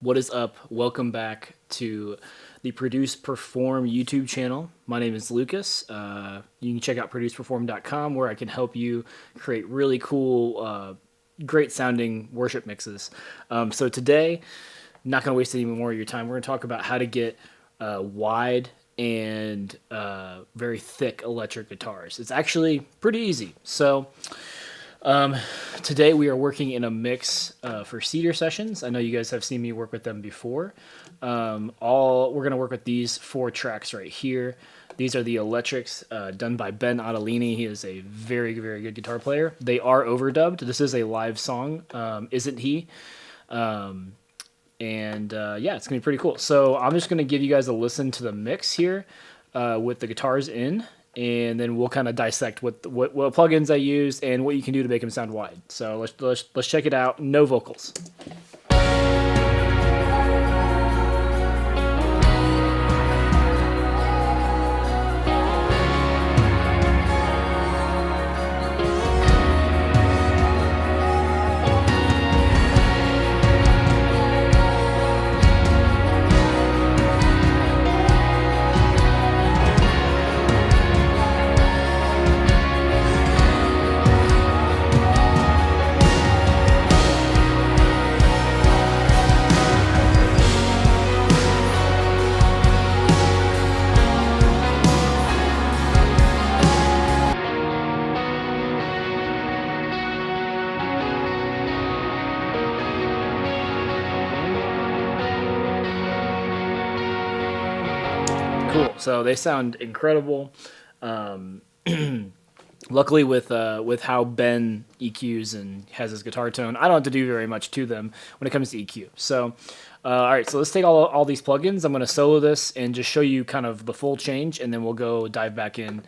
What is up? Welcome back to the Produce Perform YouTube channel. My name is Lucas. You can check out produceperform.com where I can help you create really cool, great sounding worship mixes. So today, not going to waste any more of your time. We're going to talk about how to get wide and very thick electric guitars. It's actually pretty easy. So today we are working in a mix for Cedar Sessions. I know you guys have seen me work with them before. We're going to work with these 4 tracks right here. These are the electrics done by Ben Ottolini. He is a very, very good guitar player. They are overdubbed. This is a live song, Isn't He? Yeah, it's going to be pretty cool. So I'm just going to give you guys a listen to the mix here with the guitars in, and then we'll kind of dissect what plugins I used and what you can do to make them sound wide. So let's check it out. No vocals. Cool. So they sound incredible. Luckily, with how Ben EQs and has his guitar tone, I don't have to do very much to them when it comes to EQ. So, all right. So let's take all these plugins. I'm going to solo this and just show you kind of the full change, and then we'll go dive back in,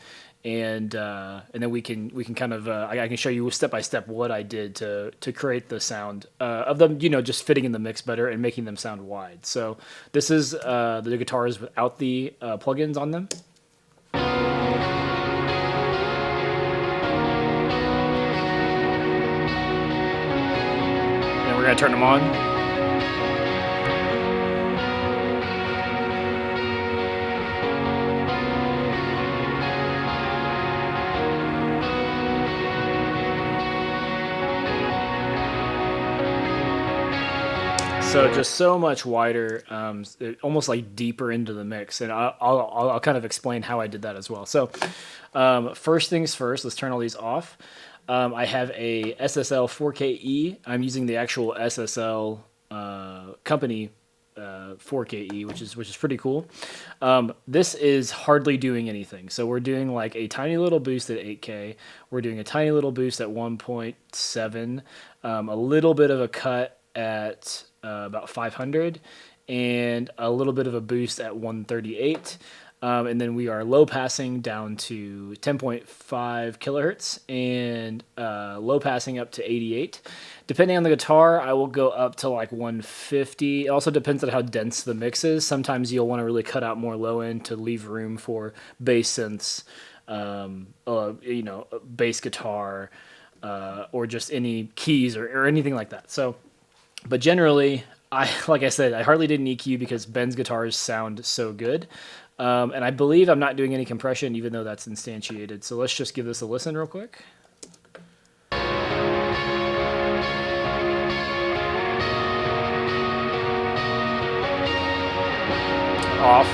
and then we can kind of I can show you step by step what I did to create the sound of them. Just fitting in the mix better and making them sound wide. So this is the guitars without the plugins on them. And we're gonna turn them on. So just so much wider, almost like deeper into the mix, and I'll kind of explain how I did that as well. So first things first, let's turn all these off. I have a SSL 4KE. I'm using the actual SSL company 4KE, which is pretty cool. This is hardly doing anything. So we're doing like a tiny little boost at 8K. We're doing a tiny little boost at 1.7, a little bit of a cut at about 500, and a little bit of a boost at 138. And then we are low passing down to 10.5 kilohertz and low passing up to 88. Depending on the guitar, I will go up to like 150. It also depends on how dense the mix is. Sometimes you'll want to really cut out more low end to leave room for bass synths, bass guitar, or just any keys or anything like that. So, but generally, like I said, I hardly did an EQ because Ben's guitars sound so good. And I believe I'm not doing any compression, even though that's instantiated. So let's just give this a listen real quick. Off.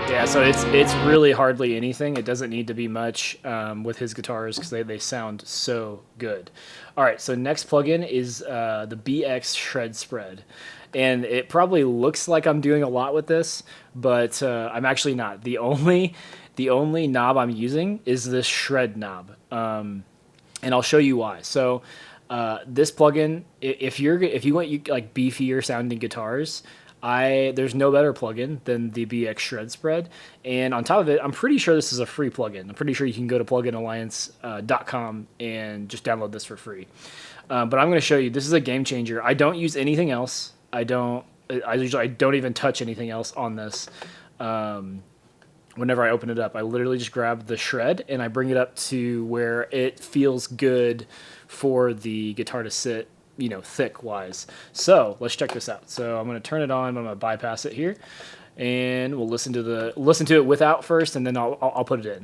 Yeah, so it's really hardly anything. It doesn't need to be much with his guitars because they sound so good. All right, so next plugin is the BX Shred Spread. And it probably looks like I'm doing a lot with this, but I'm actually not. The only knob I'm using is this shred knob. And I'll show you why. So this plugin, if you want like beefier sounding guitars, there's no better plugin than the BX Shred Spread. And on top of it, I'm pretty sure this is a free plugin. I'm pretty sure you can go to pluginalliance.com and just download this for free. But I'm going to show you. This is a game changer. I don't use anything else. I don't even touch anything else on this. whenever I open it up, I literally just grab the shred and I bring it up to where it feels good for the guitar to sit, thick wise. So let's check this out. So I'm going to turn it on. I'm going to bypass it here, and we'll listen to it without first, and then I'll put it in.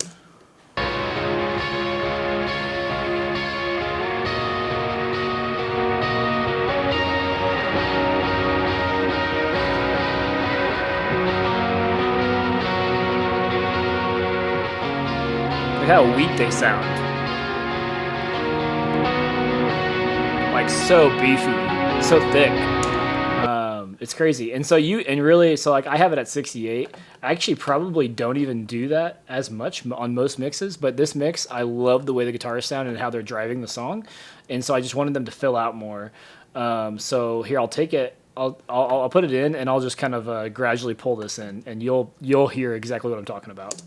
Look how weak they sound. Like so beefy, so thick. It's crazy. And so like I have it at 68. I actually probably don't even do that as much on most mixes, but this mix, I love the way the guitars sound and how they're driving the song. And so I just wanted them to fill out more. So here, I'll take it. I'll put it in, and I'll just kind of gradually pull this in, and you'll hear exactly what I'm talking about.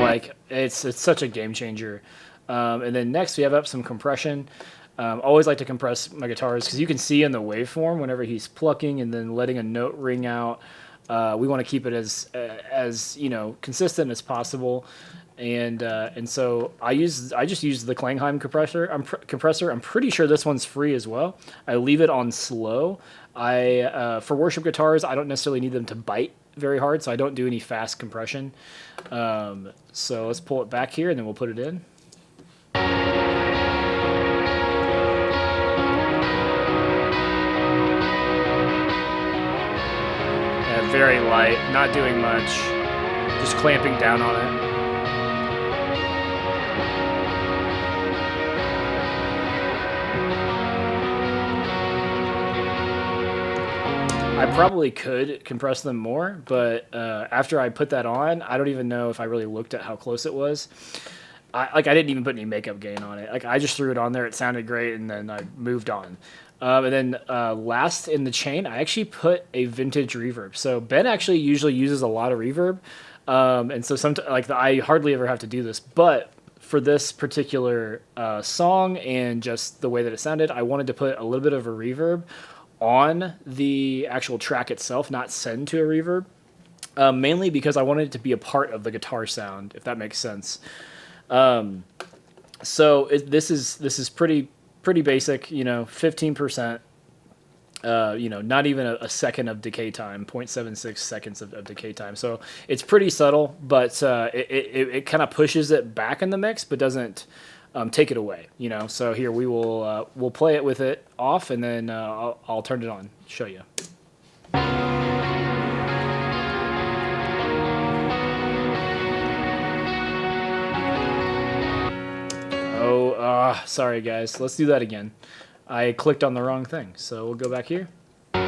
Like it's such a game changer. And then next we have up some compression. Always like to compress my guitars because you can see in the waveform whenever he's plucking and then letting a note ring out. We want to keep it as consistent as possible. And so I just use the Klangheim compressor. I'm pretty sure this one's free as well. I leave it on slow. For worship guitars, I don't necessarily need them to bite very hard, so I don't do any fast compression. So let's pull it back here, and then we'll put it in. Very light, not doing much, just clamping down on it. I probably could compress them more, but after I put that on, I don't even know if I really looked at how close it was. I didn't even put any makeup gain on it. Like I just threw it on there. It sounded great, and then I moved on. And then last in the chain, I actually put a vintage reverb. So Ben actually usually uses a lot of reverb, and so I hardly ever have to do this. But for this particular song and just the way that it sounded, I wanted to put a little bit of a reverb on the actual track itself, not send to a reverb, mainly because I wanted it to be a part of the guitar sound, if that makes sense. So this is pretty basic, 15%, not even a second of decay time, 0.76 seconds of decay time. So it's pretty subtle, but it kind of pushes it back in the mix, but doesn't take it away, So here we'll play it with it off, and then I'll turn it on, show you. Sorry guys, let's do that again. I clicked on the wrong thing, so we'll go back here. All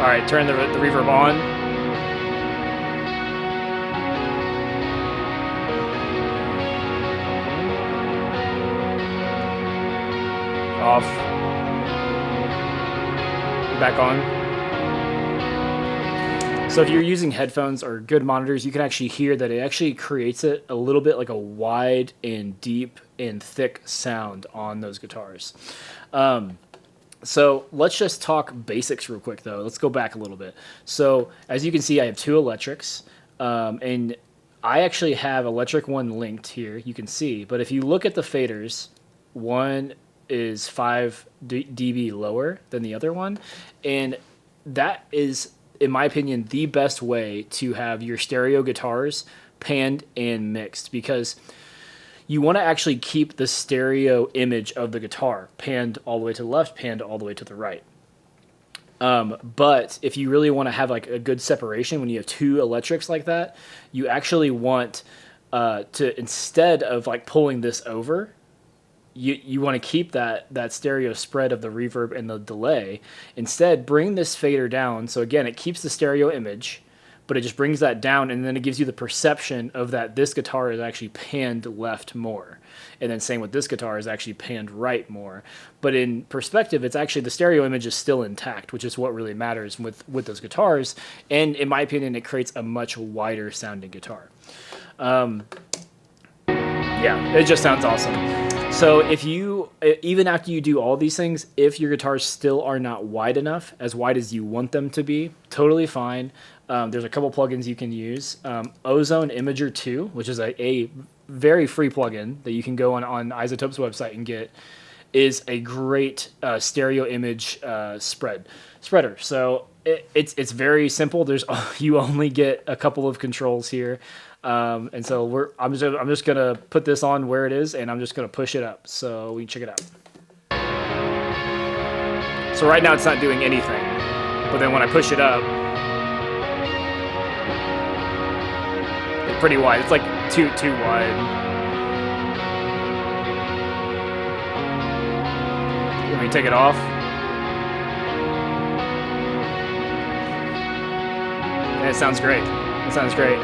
right, turn the reverb on. Off. Back on. So if you're using headphones or good monitors, you can actually hear that it actually creates it a little bit like a wide and deep and thick sound on those guitars. So let's just talk basics real quick, though. Let's go back a little bit. So as you can see, I have two electrics, and I actually have electric one linked here. You can see, but if you look at the faders, one is 5 dB lower than the other one, and that is, in my opinion, the best way to have your stereo guitars panned and mixed, because you want to actually keep the stereo image of the guitar panned all the way to the left, panned all the way to the right. But if you really want to have like a good separation when you have two electrics like that, you actually want to, instead of like pulling this over, you want to keep that stereo spread of the reverb and the delay. Instead, bring this fader down. So again, it keeps the stereo image, but it just brings that down, and then it gives you the perception of that this guitar is actually panned left more. And then same with this guitar is actually panned right more. But in perspective, it's actually the stereo image is still intact, which is what really matters with those guitars. And in my opinion, it creates a much wider sounding guitar. Yeah, it just sounds awesome. So if you, even after you do all these things, if your guitars still are not wide enough, as wide as you want them to be, totally fine. There's a couple plugins you can use. Ozone Imager 2, which is a very free plugin that you can go on Isotope's website and get, is a great stereo image spreader. So it's very simple. You only get a couple of controls here. And so I'm just gonna put this on where it is, and I'm just gonna push it up so we can check it out. So right now it's not doing anything, but then when I push it up, it's pretty wide. It's like too wide. Let me take it off. And it sounds great. It sounds great.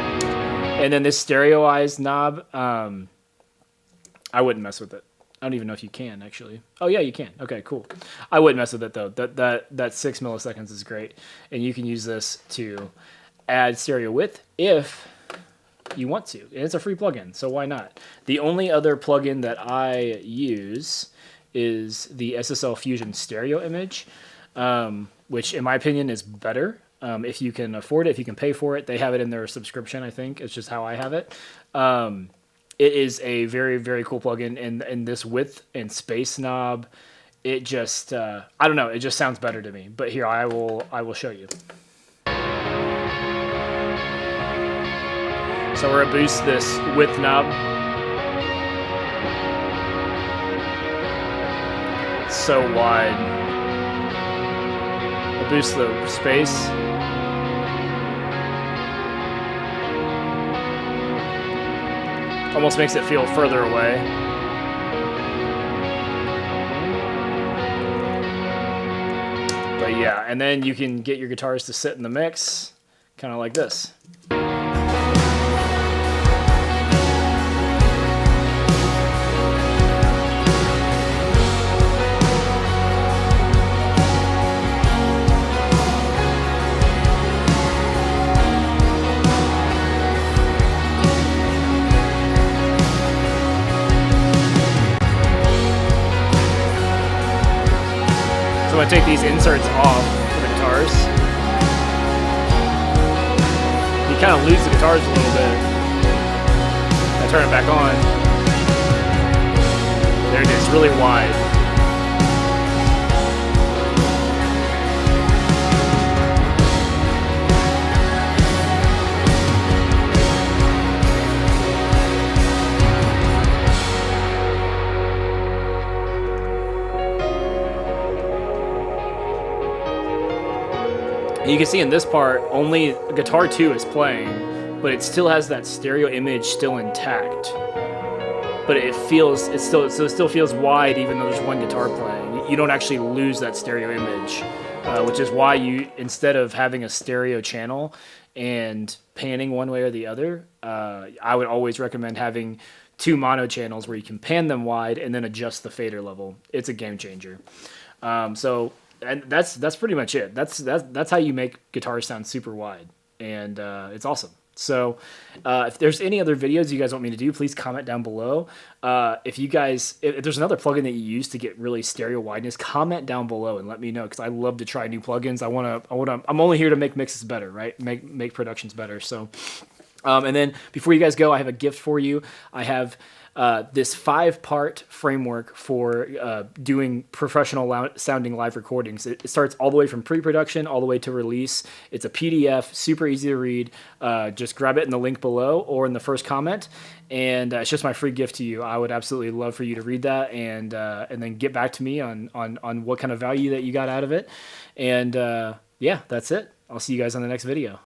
And then this stereoized knob, I wouldn't mess with it. I don't even know if you can, actually. Oh, yeah, you can. Okay, cool. I wouldn't mess with it, though. That 6 milliseconds is great. And you can use this to add stereo width if you want to. And it's a free plugin, so why not? The only other plugin that I use is the SSL Fusion Stereo Image, which, in my opinion, is better. If you can afford it, if you can pay for it, they have it in their subscription, I think. It's just how I have it. It is a very, very cool plugin, and this width and space knob, it just, I don't know, it just sounds better to me. But here, I will show you. So we're going to boost this width knob. It's so wide. We'll boost the space. Almost makes it feel further away. But yeah, and then you can get your guitars to sit in the mix, kind of like this. So I'm going to take these inserts off for the guitars. You kind of lose the guitars a little bit. I turn it back on. There it is, really wide. You can see in this part, only guitar 2 is playing, but it still has that stereo image still intact. But it still feels wide even though there's one guitar playing. You don't actually lose that stereo image, which is why you, instead of having a stereo channel and panning one way or the other, I would always recommend having 2 mono channels where you can pan them wide and then adjust the fader level. It's a game changer. And that's pretty much it. That's how you make guitars sound super wide, and it's awesome. So if there's any other videos you guys want me to do, please comment down below. If there's another plugin that you use to get really stereo wideness, comment down below and let me know, because I love to try new plugins. I'm only here to make mixes better, right? Make productions better. So and then before you guys go, I have a gift for you. I have this 5-part framework for doing professional sounding live recordings. It starts all the way from pre-production all the way to release. It's a PDF, super easy to read. Just grab it in the link below or in the first comment, and it's just my free gift to you. I would absolutely love for you to read that and then get back to me on what kind of value that you got out of it. And yeah, that's it. I'll see you guys on the next video.